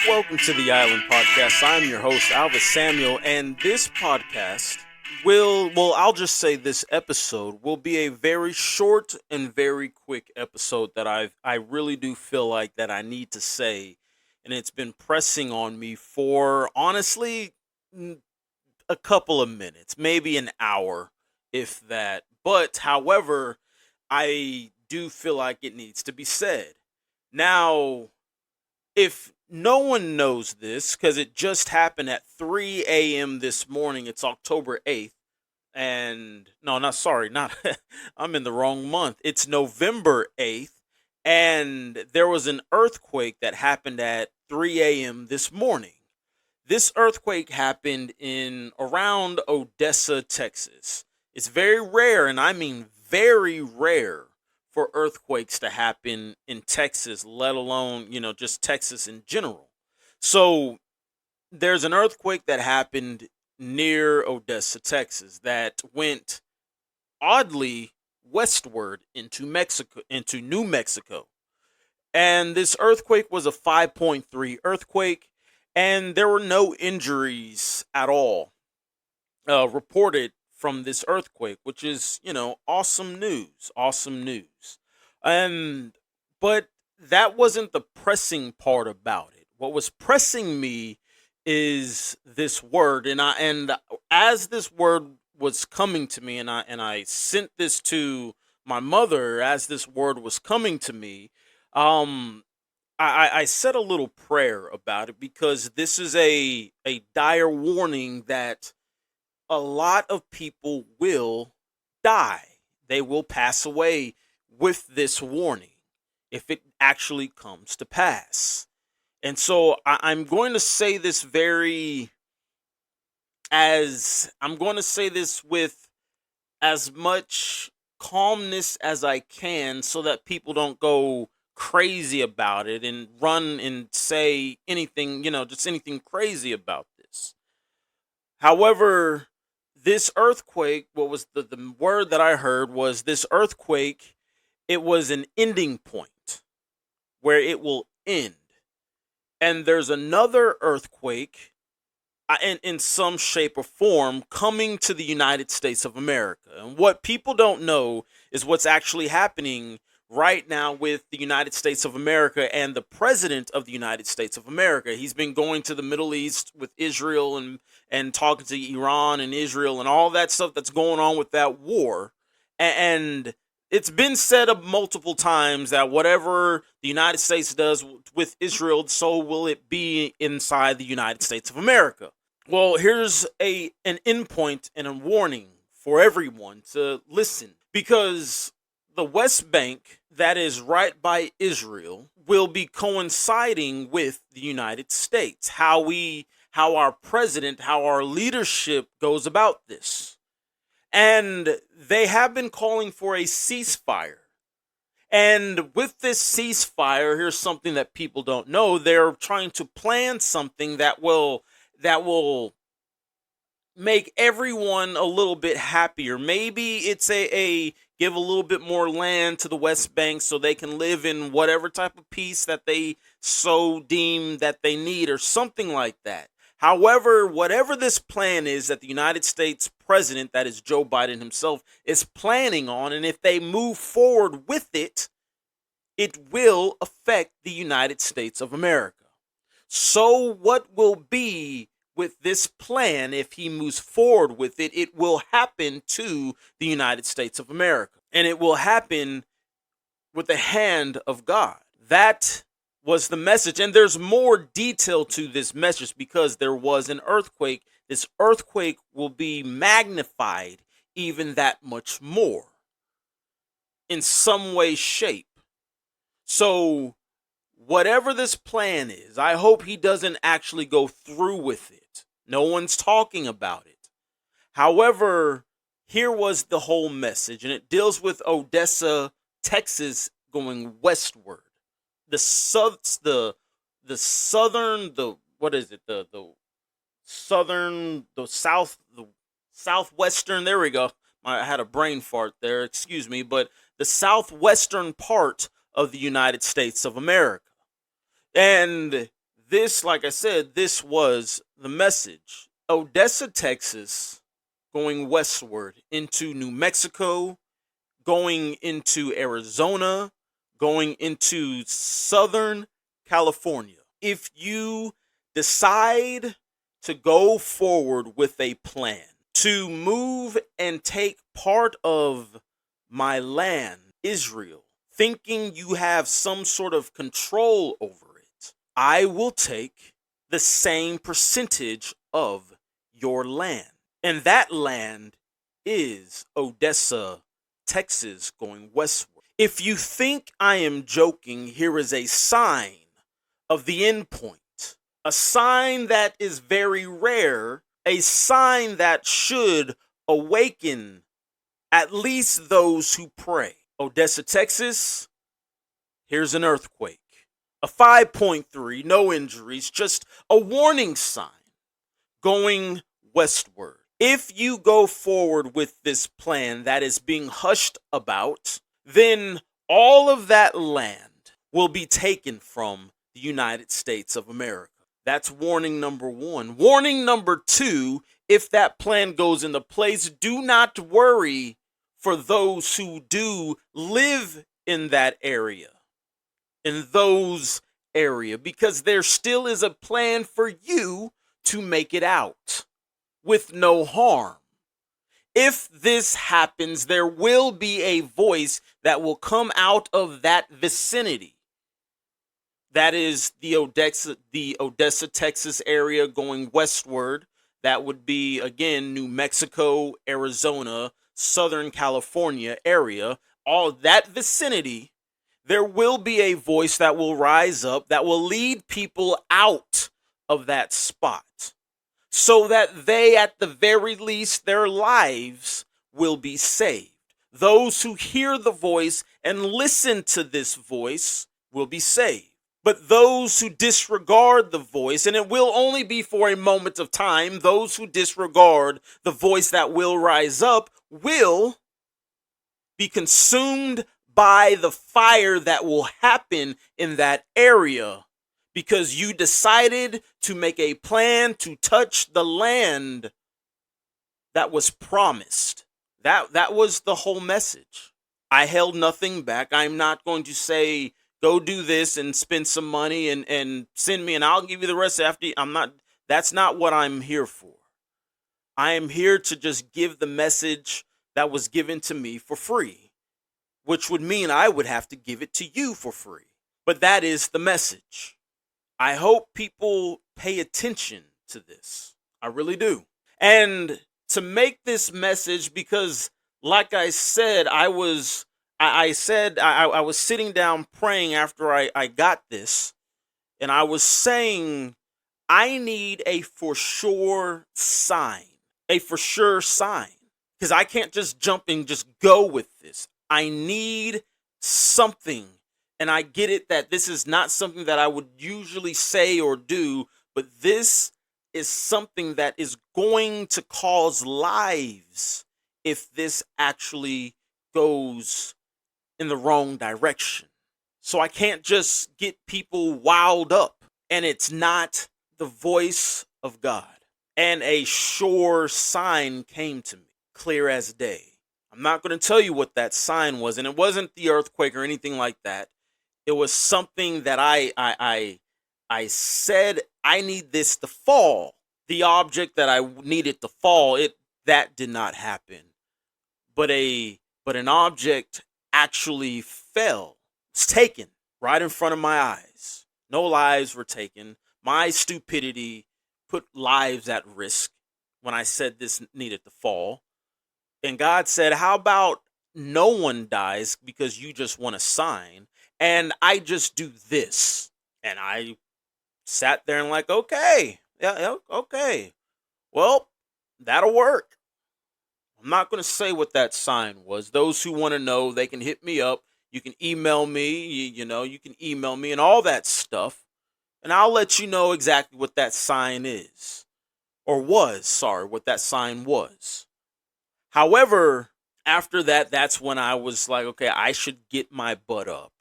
Welcome to the Island Podcast. I'm your host, Alvis Samuel, and this podcast I'll just say this episode will be a very short and very quick episode that I really do feel like that I need to say, and it's been pressing on me for honestly a couple of minutes, maybe an hour, if that. But however, I do feel like it needs to be said. Now, if no one knows this, because it just happened at 3 a.m. this morning, it's October 8th. And no, not sorry, not I'm in the wrong month. It's November 8th. And there was an earthquake that happened at 3 a.m. this morning. This earthquake happened in around Odessa, Texas. It's very rare, and I mean very rare, for earthquakes to happen in Texas, let alone, just Texas in general. So there's an earthquake that happened near Odessa, Texas, that went oddly westward into Mexico, into New Mexico. And this earthquake was a 5.3 earthquake, and there were no injuries at all reported from this earthquake, which is, awesome news. Awesome news. And, but that wasn't the pressing part about it. What was pressing me is this word, and as this word was coming to me, and I sent this to my mother as this word was coming to me. um I said a little prayer about it, because this is a dire warning that a lot of people will die. They will pass away with this warning if it actually comes to pass. And so I'm going to say this I'm going to say this with as much calmness as I can, so that people don't go crazy about it and run and say anything, just anything crazy about this. However, this earthquake, what was the word that I heard was this earthquake, it was an ending point where it will end. And there's another earthquake in some shape or form coming to the United States of America. And what people don't know is what's actually happening right now with the United States of America and the president of the United States of America. He's been going to the Middle East with Israel, and talking to Iran and Israel and all that stuff that's going on with that war. And it's been said multiple times that whatever the United States does with Israel, so will it be inside the United States of America. Well, here's an endpoint and a warning for everyone to listen, because the West Bank, that is right by Israel, will be coinciding with the United States. How our president, how our leadership goes about this. And they have been calling for a ceasefire. And with this ceasefire, here's something that people don't know. They're trying to plan something that will make everyone a little bit happier. Maybe it's a give a little bit more land to the West Bank so they can live in whatever type of peace that they so deem that they need, or something like that. However, whatever this plan is that the United States president, that is Joe Biden himself, is planning on, and if they move forward with it, it will affect the United States of America. So, what will be with this plan if he moves forward with it? It will happen to the United States of America, and it will happen with the hand of God. That was the message. And there's more detail to this message, because there was an earthquake. This earthquake will be magnified even that much more in some way, shape. So, whatever this plan is, I hope he doesn't actually go through with it. No one's talking about it. However, here was the whole message, and it deals with Odessa, Texas, going westward. The southern, the what is it, the southern, the southwestern, there we go. I had a brain fart there, excuse me, but the southwestern part of the United States of America. And This, like I said, this was the message. Odessa, Texas, going westward into New Mexico, going into Arizona, going into Southern California. If you decide to go forward with a plan to move and take part of my land, Israel, thinking you have some sort of control over it, I will take the same percentage of your land. And that land is Odessa, Texas, going westward. If you think I am joking, here is a sign of the end point, a sign that is very rare, a sign that should awaken at least those who pray. Odessa, Texas, here's an earthquake. A 5.3, no injuries, just a warning sign going westward. If you go forward with this plan that is being hushed about, then all of that land will be taken from the United States of America. That's warning number one. Warning number two, if that plan goes into place, do not worry for those who do live in that area, because there still is a plan for you to make it out with no harm. If this happens, there will be a voice that will come out of that vicinity. That is the Odessa, Texas area going westward. That would be, again, New Mexico, Arizona, Southern California area. All that vicinity, there will be a voice that will rise up that will lead people out of that spot, so that they, at the very least, their lives will be saved. Those who hear the voice and listen to this voice will be saved. But those who disregard the voice, and it will only be for a moment of time, those who disregard the voice that will rise up will be consumed by the fire that will happen in that area, because you decided to make a plan to touch the land that was promised. That was the whole message. I held nothing back. I'm not going to say, go do this and spend some money and send me and I'll give you the rest after. That's not what I'm here for. I am here to just give the message that was given to me for free, which would mean I would have to give it to you for free. But that is the message. I hope people pay attention to this. I really do. And to make this message, because like I said, I was sitting down praying after I got this, and I was saying, I need a for sure sign, because I can't just jump and just go with this. I need something. And I get it that this is not something that I would usually say or do, but this is something that is going to cause lives if this actually goes in the wrong direction. So I can't just get people wild up. And it's not the voice of God. And a sure sign came to me, clear as day. I'm not going to tell you what that sign was, and it wasn't the earthquake or anything like that. It was something that I said, I need this to fall. The object that I needed to fall, that did not happen. But an object actually fell. It's taken right in front of my eyes. No lives were taken. My stupidity put lives at risk when I said this needed to fall. And God said, how about no one dies because you just want a sign, and I just do this? And I sat there and like, okay, yeah, okay. Well, that'll work. I'm not going to say what that sign was. Those who want to know, they can hit me up. You can email me, you can email me and all that stuff. And I'll let you know exactly what that sign is. Or was, sorry, what that sign was. However, after that, that's when I was like, okay, I should get my butt up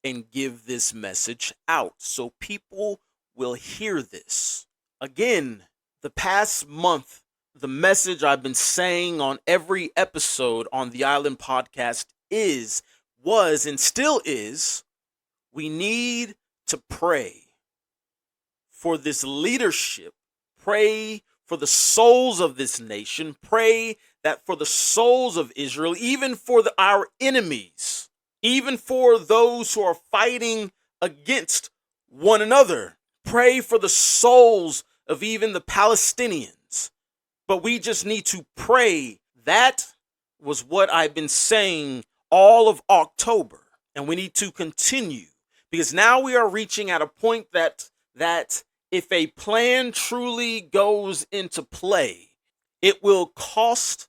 and give this message out so people will hear this. Again, the past month, the message I've been saying on every episode on the Island Podcast was, and still is, we need to pray for this leadership, pray for the souls of this nation, pray that for the souls of Israel, even for our enemies, even for those who are fighting against one another, pray for the souls of even the Palestinians. But we just need to pray. That was what I've been saying all of October, and we need to continue, because now we are reaching at a point that if a plan truly goes into play, it will cost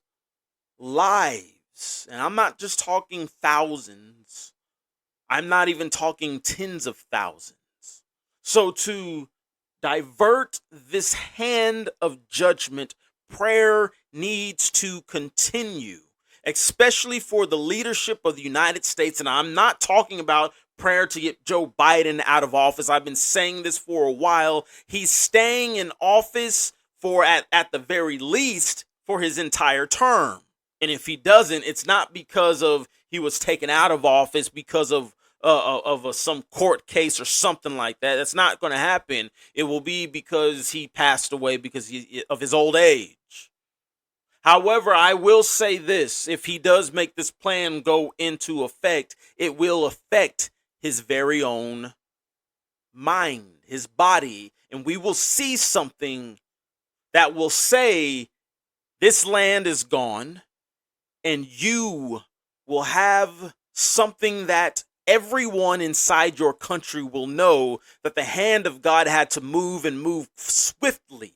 lives. And I'm not just talking thousands. I'm not even talking tens of thousands. So to divert this hand of judgment, prayer needs to continue, especially for the leadership of the United States. And I'm not talking about prayer to get Joe Biden out of office. I've been saying this for a while. He's staying in office for at the very least for his entire term. And if he doesn't, it's not because of he was taken out of office because of some court case or something like that. That's not going to happen. It will be because he passed away because of his old age. However, I will say this: if he does make this plan go into effect, it will affect his very own mind, his body, and we will see something that will say this land is gone, and you will have something that everyone inside your country will know that the hand of God had to move and move swiftly.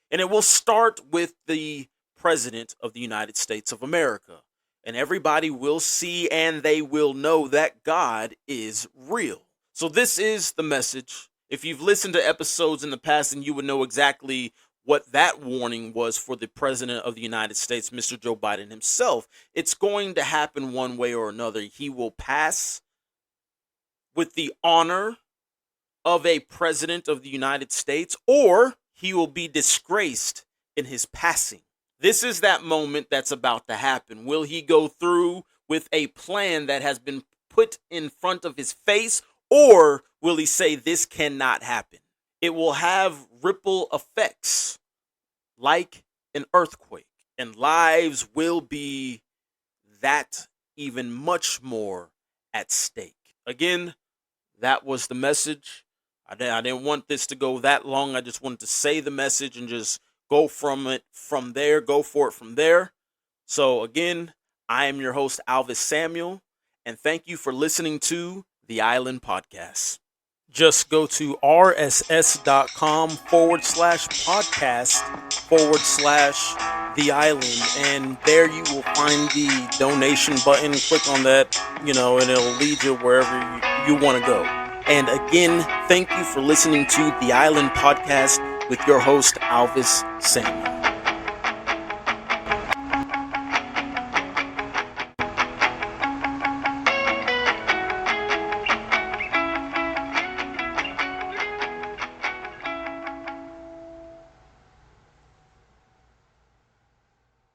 And it will start with the President of the United States of America. And everybody will see and they will know that God is real. So this is the message. If you've listened to episodes in the past, then you would know exactly what that warning was for the President of the United States, Mr. Joe Biden himself. It's going to happen one way or another. He will pass with the honor of a President of the United States, or he will be disgraced in his passing. This is that moment that's about to happen. Will he go through with a plan that has been put in front of his face, or will he say this cannot happen? It will have ripple effects like an earthquake, and lives will be that even much more at stake. Again, that was the message. I didn't want this to go that long. I just wanted to say the message and just go from it from there, go for it from there. So again, I am your host, Alvis Samuel, and thank you for listening to the Island Podcast. Just go to rss.com/podcast/the island, and there you will find the donation button. Click on that, and it'll lead you wherever you want to go. And again, thank you for listening to the Island Podcast with your host, Alvis Samuel.